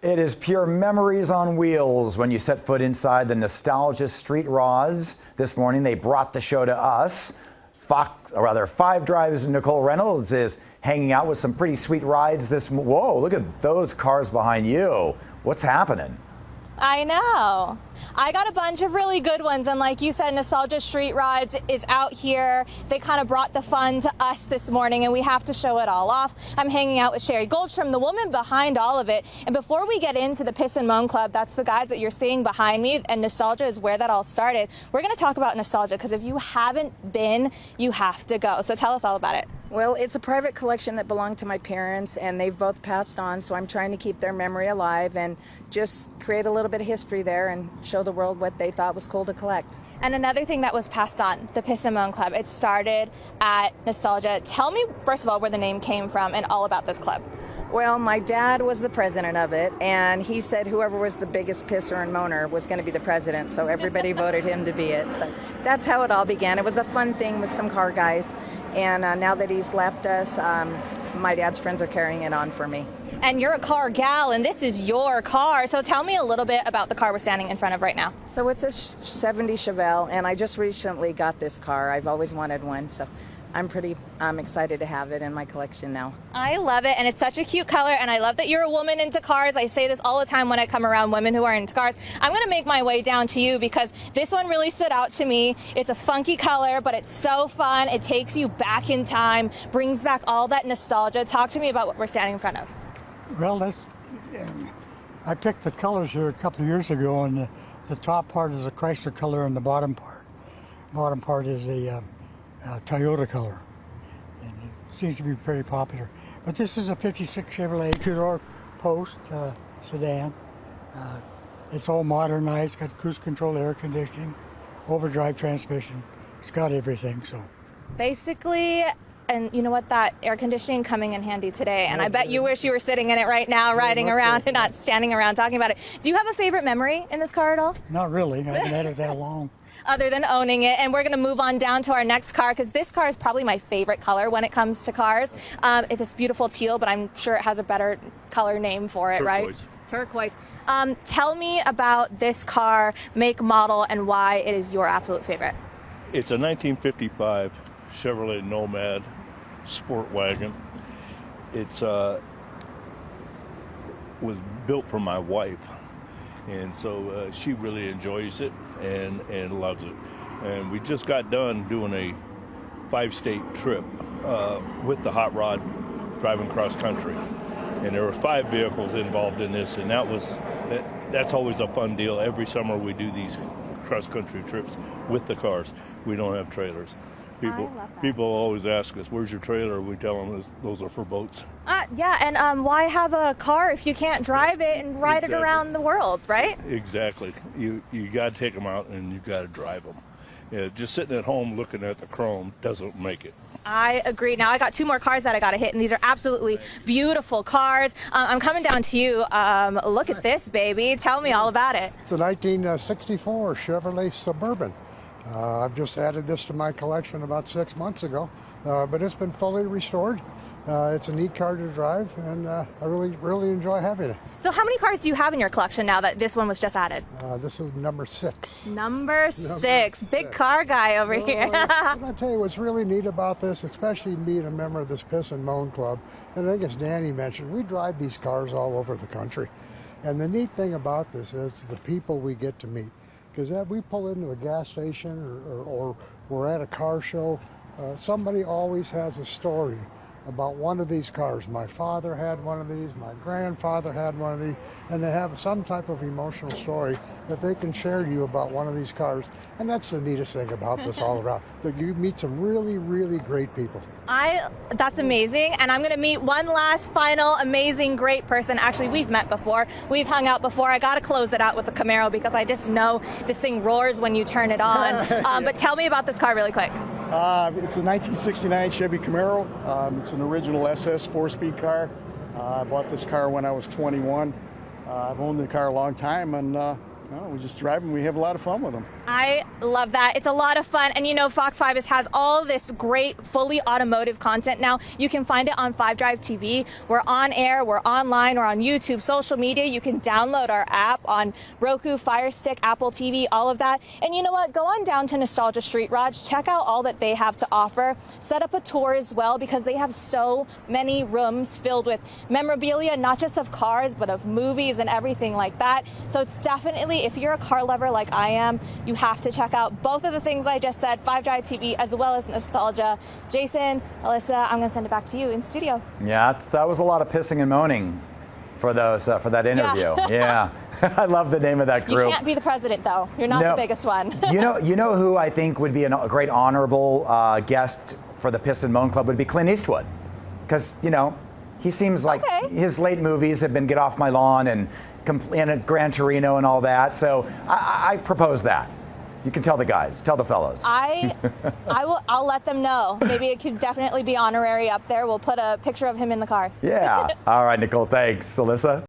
It is pure memories on wheels when you set foot inside the nostalgia street rods. This morning they brought the show to us. Five Drive's Nicole Reynolds is hanging out with some pretty sweet rides Whoa, look at those cars behind you. What's happening? I know. I got a bunch of really good ones, and like you said, Nostalgia Street Rides is out here. They kind of brought the fun to us this morning, and we have to show it all off. I'm hanging out with Sherry Goldstrom, the woman behind all of it. And before we get into the Piss and Moan Club, that's the guys that you're seeing behind me, and nostalgia is where that all started. We're going to talk about nostalgia, because if you haven't been, you have to go. So tell us all about it. Well, it's a private collection that belonged to my parents, and they've both passed on, so I'm trying to keep their memory alive and just create a little bit of history there and show the world what they thought was cool to collect. And another thing that was passed on, the Piss and Moan Club, it started at Nostalgia. Tell me, first of all, where the name came from and all about this club. Well, my dad was the president of it, and he said whoever was the biggest pisser and moaner was going to be the president, so everybody voted him to be it. So that's how it all began. It was a fun thing with some car guys, and now that he's left us, my dad's friends are carrying it on for me. And you're a car gal, and this is your car, so tell me a little bit about the car we're standing in front of right now. So it's a 70 Chevelle, and I just recently got this car. I've always wanted one, so I'm pretty excited to have it in my collection now. I love it, and it's such a cute color, and I love that you're a woman into cars. I say this all the time when I come around women who are into cars. I'm going to make my way down to you because this one really stood out to me. It's a funky color, but it's so fun. It takes you back in time, brings back all that nostalgia. Talk to me about what we're standing in front of. Well, I picked the colors here a couple of years ago, and the top part is a Chrysler color, and the bottom part is a Toyota color, and it seems to be pretty popular. But this is a 56 Chevrolet two-door post sedan. It's all modernized, got cruise control, air conditioning, overdrive transmission. It's got everything. So basically, and you know what, that air conditioning coming in handy today, and I bet you wish you were sitting in it right now, riding around and not standing around talking about it. Do you have a favorite memory in this car at all? Not really. I haven't had it that long. Other than owning it. And we're going to move on down to our next car, because this car is probably my favorite color when it comes to cars. It's this beautiful teal, but I'm sure it has a better color name for it, right? Turquoise. Tell me about this car, make, model, and why it is your absolute favorite. It's a 1955 Chevrolet Nomad sport wagon. It's was built for my wife, and so she really enjoys it and loves it. And we just got done doing a 5-state trip with the hot rod, driving cross country, and there were 5 vehicles involved in this, and that's always a fun deal. Every summer we do these cross country trips with the cars. We don't have trailers. People always ask us, where's your trailer? We tell them those are for boats. Yeah, and why have a car if you can't drive it and ride it around the world, right? Exactly. You got to take them out and you got to drive them. Yeah, just sitting at home looking at the chrome doesn't make it. I agree. Now I got 2 more cars that I got to hit, and these are absolutely beautiful cars. I'm coming down to you. Look at this, baby. Tell me all about it. It's a 1964 Chevrolet Suburban. I've just added this to my collection about 6 months ago, but it's been fully restored. It's a neat car to drive, and I really enjoy having it. So how many cars do you have in your collection now that this one was just added? This is number 6. Number 6. Big car guy over here. I'll tell you what's really neat about this, especially being a member of this Piss and Moan Club, and I think as Danny mentioned, we drive these cars all over the country. And the neat thing about this is the people we get to meet. Because we pull into a gas station or we're at a car show, somebody always has a story about one of these cars. My father had one of these, my grandfather had one of these, and they have some type of emotional story that they can share to you about one of these cars. And that's the neatest thing about this all around, that you meet some really, really great people. That's amazing, and I'm going to meet one last final amazing great person. Actually, we've met before, we've hung out before. I got to close it out with the Camaro because I just know this thing roars when you turn it on. But tell me about this car really quick. It's a 1969 Chevy Camaro. It's an original SS 4-speed car. I bought this car when I was 21. I've owned the car a long time, and we just drive them. We have a lot of fun with them. I love that. It's a lot of fun. And you know, Fox 5 has all this great, fully automotive content now. You can find it on 5 Drive TV. We're on air, we're online, we're on YouTube, social media. You can download our app on Roku, Fire Stick, Apple TV, all of that. And you know what? Go on down to Nostalgia Street Rods. Check out all that they have to offer. Set up a tour as well, because they have so many rooms filled with memorabilia, not just of cars, but of movies and everything like that. So it's definitely, if you're a car lover like I am, you have to check out both of the things I just said, 5 Drive TV as well as Nostalgia. Jason, Alyssa, I'm going to send it back to you in studio. Yeah, that was a lot of pissing and moaning for that interview. Yeah. I love the name of that group. You can't be the president, though. You're not the biggest one. you know who I think would be a great honorable guest for the Piss and Moan Club would be Clint Eastwood, because he seems like his late movies have been Get Off My Lawn and Gran Torino and all that. So I propose that. You can tell the guys, tell the fellas. I'll let them know. Maybe it could definitely be honorary up there. We'll put a picture of him in the cars. Yeah. All right, Nicole. Thanks, Alyssa.